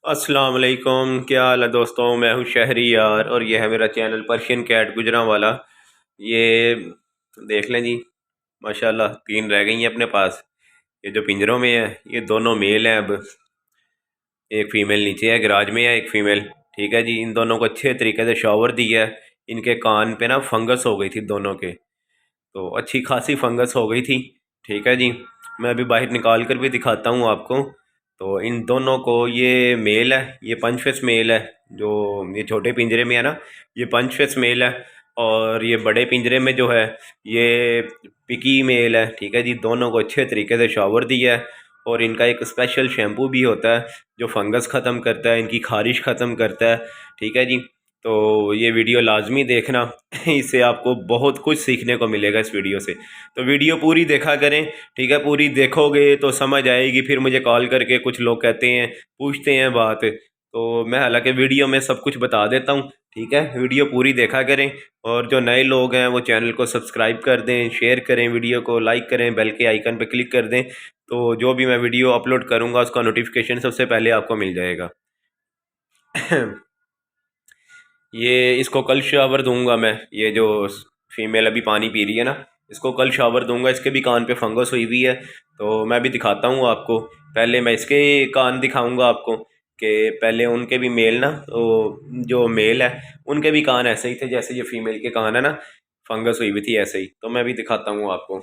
अस्सलाम वालेकुम, क्या हाल है दोस्तों। मैं हूँ शहरी यार और ये है मेरा चैनल पर्शियन कैट गुजरांवाला। ये देख लें जी, माशाल्लाह तीन रह गई हैं अपने पास। ये जो पिंजरों में है ये दोनों मेल हैं। अब एक फ़ीमेल नीचे है, गराज में है एक फ़ीमेल। ठीक है जी, इन दोनों को अच्छे तरीके से शॉवर दिया है। इनके कान पे ना फंगस हो गई थी दोनों के, तो अच्छी खासी फंगस हो गई थी। ठीक है जी, मैं अभी बाहर निकाल कर भी दिखाता हूँ आपको। तो इन दोनों को, ये मेल है, ये पंच फेस मेल है। जो ये छोटे पिंजरे में है ना, ये पंच फेस मेल है। और ये बड़े पिंजरे में जो है ये पिकी मेल है। ठीक है जी, दोनों को अच्छे तरीके से शावर दिया है। और इनका एक स्पेशल शैम्पू भी होता है जो फंगस ख़त्म करता है, इनकी खारिश ख़त्म करता है। ठीक है जी, तो ये वीडियो लाजमी देखना। इससे आपको बहुत कुछ सीखने को मिलेगा इस वीडियो से। तो वीडियो पूरी देखा करें। ठीक है, पूरी देखोगे तो समझ आएगी। फिर मुझे कॉल करके कुछ लोग कहते हैं, पूछते हैं बात, तो मैं हालांकि वीडियो में सब कुछ बता देता हूँ। ठीक है, वीडियो पूरी देखा करें। और जो नए लोग हैं वो चैनल को सब्सक्राइब कर दें, शेयर करें, वीडियो को लाइक करें, बेल के आइकन पर क्लिक कर दें। तो जो भी मैं वीडियो अपलोड करूँगा उसका नोटिफिकेशन सबसे पहले आपको मिल जाएगा। ये इसको कल शावर दूंगा मैं। ये जो फीमेल अभी पानी पी रही है ना, इसको कल शावर दूंगा। इसके भी कान पे फंगस हुई हुई है, तो मैं भी दिखाता हूँ आपको। पहले मैं इसके कान दिखाऊंगा आपको कि पहले उनके भी मेल ना, तो जो मेल है उनके भी कान ऐसे ही थे जैसे ये फीमेल के कान है ना, फंगस हुई हुई थी ऐसे ही। तो मैं भी दिखाता हूँ आपको।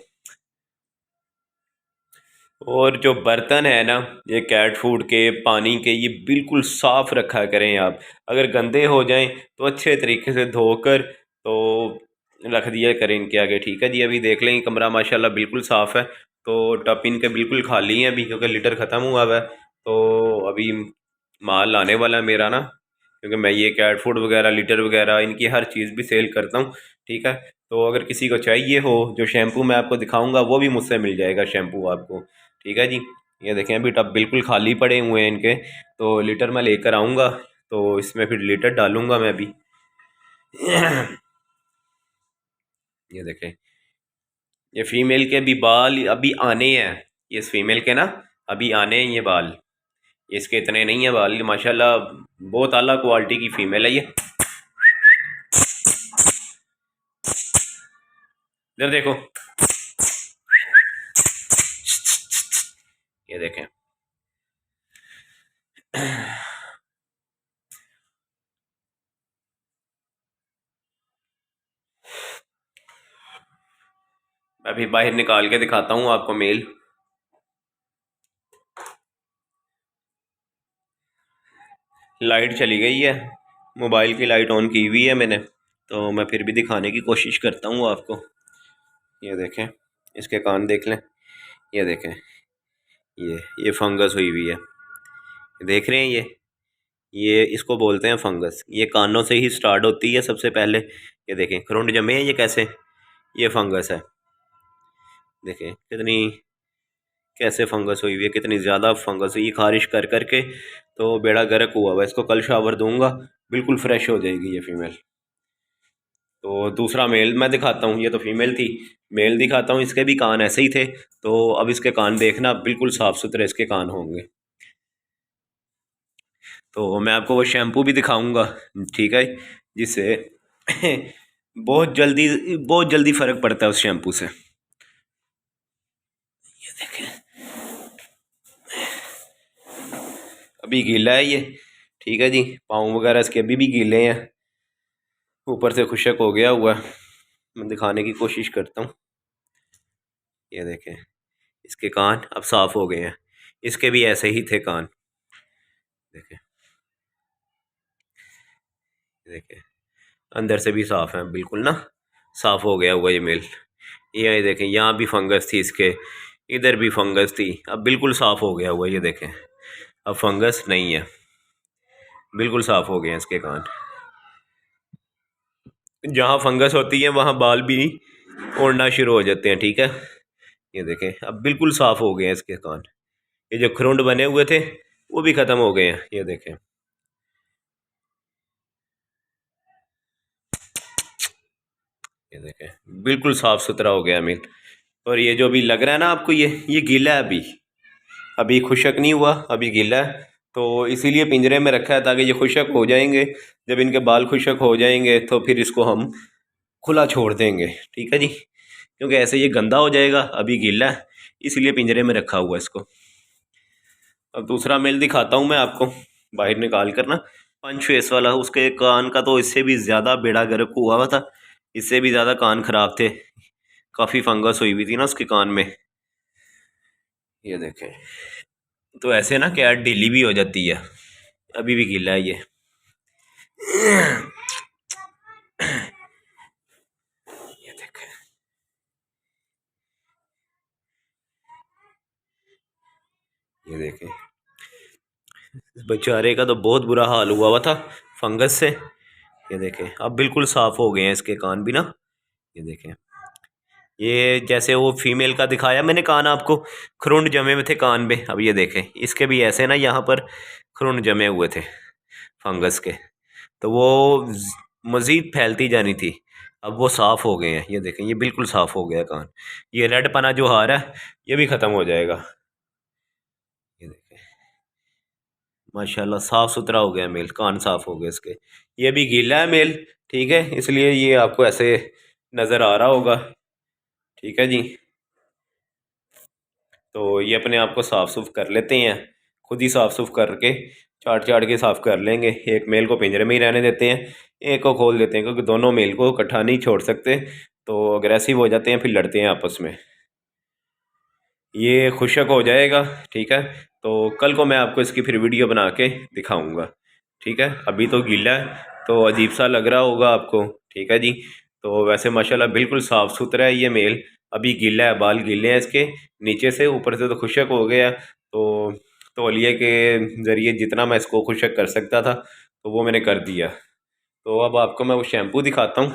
और जो बर्तन है ना, ये कैट फूड के, पानी के, ये बिल्कुल साफ़ रखा करें आप। अगर गंदे हो जाएं तो अच्छे तरीके से धोकर तो रख दिया करें इनके आगे। ठीक है जी, अभी देख लें कमरा माशाल्लाह बिल्कुल साफ़ है। तो टप इनके बिल्कुल खाली हैं अभी, क्योंकि लीटर ख़त्म हुआ हुआ है। तो अभी माल आने वाला है मेरा ना, क्योंकि मैं ये कैट फूड वगैरह, लीटर वगैरह, इनकी हर चीज़ भी सेल करता हूँ। ठीक है, तो अगर किसी को चाहिए हो, जो शैम्पू मैं आपको दिखाऊंगा वो भी मुझसे मिल जाएगा शैम्पू आपको। ठीक है जी, ये देखें अभी टब बिल्कुल खाली पड़े हुए हैं इनके। तो लीटर मैं लेकर आऊँगा, तो इसमें फिर लीटर डालूंगा मैं भी। ये देखें, ये फीमेल के भी बाल अभी आने हैं। ये इस फीमेल के ना अभी आने हैं ये बाल। इसके इतने नहीं है बाल माशाल्लाह। बहुत आला क्वालिटी की फीमेल है ये। इधर देखो, ये देखें। मैं अभी बाहर निकाल के दिखाता हूँ आपको मेल। लाइट चली गई है, मोबाइल की लाइट ऑन की हुई है मैंने, तो मैं फिर भी दिखाने की कोशिश करता हूँ आपको। ये देखें, इसके कान देख लें। ये देखें, ये फंगस हुई हुई है, देख रहे हैं ये इसको बोलते हैं फंगस। ये कानों से ही स्टार्ट होती है सबसे पहले। ये देखें खरुंड जमे हैं ये कैसे, ये फंगस है। देखें कितनी, कैसे फंगस हुई हुई है, कितनी ज़्यादा फंगस हुई, खारिश कर करके तो बेड़ा गर्क हुआ हुआ है। इसको कल शावर दूंगा, बिल्कुल फ्रेश हो जाएगी ये फीमेल। तो दूसरा मेल मैं दिखाता हूँ। ये तो फीमेल थी, मेल दिखाता हूँ। इसके भी कान ऐसे ही थे, तो अब इसके कान देखना बिल्कुल साफ़ सुथरे इसके कान होंगे। तो मैं आपको वो शैम्पू भी दिखाऊंगा। ठीक है, जिससे बहुत जल्दी फ़र्क पड़ता है उस शैम्पू से। ये देखें, अभी गीला है ये। ठीक है जी, पाँव वगैरह इसके अभी भी गीले हैं, ऊपर से खुशक हो गया हुआ है। मैं दिखाने की कोशिश करता हूँ। ये देखें, इसके कान अब साफ़ हो गए हैं। इसके भी ऐसे ही थे कान। देखें, देखें अंदर से भी साफ़ है बिल्कुल ना, साफ़ हो गया हुआ ये मेल। ये देखें, यहाँ भी फंगस थी इसके, इधर भी फंगस थी, अब बिल्कुल साफ़ हो गया हुआ। ये देखें, अब फंगस नहीं है, बिल्कुल साफ़ हो गए हैं इसके कान। जहाँ फंगस होती है वहाँ बाल भी उड़ना शुरू हो जाते हैं। ठीक है, ये देखें अब बिल्कुल साफ़ हो गए हैं इसके कान। ये जो खुरुंड बने हुए थे वो भी ख़त्म हो गए हैं। ये देखें, ये देखें बिल्कुल साफ़ सुथरा हो गया मीट। और ये जो अभी लग रहा है ना आपको, ये गीला है अभी, अभी खुशक नहीं हुआ, अभी गीला है। तो इसीलिए पिंजरे में रखा है ताकि ये खुशक हो जाएंगे। जब इनके बाल खुशक हो जाएंगे तो फिर इसको हम खुला छोड़ देंगे, ठीक है जी, क्योंकि ऐसे ये गंदा हो जाएगा, अभी गीला है, इसलिए पिंजरे में रखा हुआ है इसको। अब दूसरा मेल दिखाता हूँ मैं आपको, बाहर निकाल कर ना, पंच फेस वाला। उसके कान का तो इससे भी ज़्यादा बेड़ा गर्क हुआ हुआ था, इससे भी ज़्यादा कान खराब थे, काफ़ी फंगस हुई हुई थी ना उसके कान में। ये देखें, तो ऐसे ना कैट ढीली भी हो जाती है, अभी भी गीला है ये। ये देखें, ये देखें, इस बेचारे का तो बहुत बुरा हाल हुआ हुआ था फंगस से। ये देखें, अब बिल्कुल साफ़ हो गए हैं इसके कान भी ना। ये देखें, ये जैसे वो फीमेल का दिखाया मैंने कान आपको, खुरुंड जमे हुए थे कान में, अब ये देखें इसके भी ऐसे ना यहाँ पर खुरुंड जमे हुए थे फंगस के, तो वो मज़ीद फैलती जानी थी। अब वो साफ़ हो गए हैं, ये देखें ये बिल्कुल साफ़ हो गया कान। ये रेड पना जो हार है ये भी ख़त्म हो जाएगा। ये देखें, माशाल्लाह साफ़ सुथरा हो गया मेल, कान साफ़ हो गए इसके। ये भी गीला है मेल, ठीक है, इसलिए ये आपको ऐसे नज़र आ रहा होगा, ठीक है जी। तो ये अपने आप को साफ़ सुफ कर लेते हैं, खुद ही साफ़ सुफ करके चाट चाट के साफ़ कर लेंगे। एक मेल को पिंजरे में ही रहने देते हैं, एक को खोल देते हैं, क्योंकि दोनों मेल को इकट्ठा नहीं छोड़ सकते, तो अग्रेसिव हो जाते हैं, फिर लड़ते हैं आपस में। ये खुशक हो जाएगा, ठीक है, तो कल को मैं आपको इसकी फिर वीडियो बना के दिखाऊंगा, ठीक है। अभी तो गीला है तो अजीब सा लग रहा होगा आपको, ठीक है जी। तो वैसे माशाल्लाह बिल्कुल साफ़ सुथरा है ये मेल, अभी गीला है, बाल गीले हैं इसके नीचे से, ऊपर से तो खुशक हो गया। तो तौलिए के ज़रिए जितना मैं इसको खुशक कर सकता था तो वो मैंने कर दिया। तो अब आपको मैं वो शैम्पू दिखाता हूँ,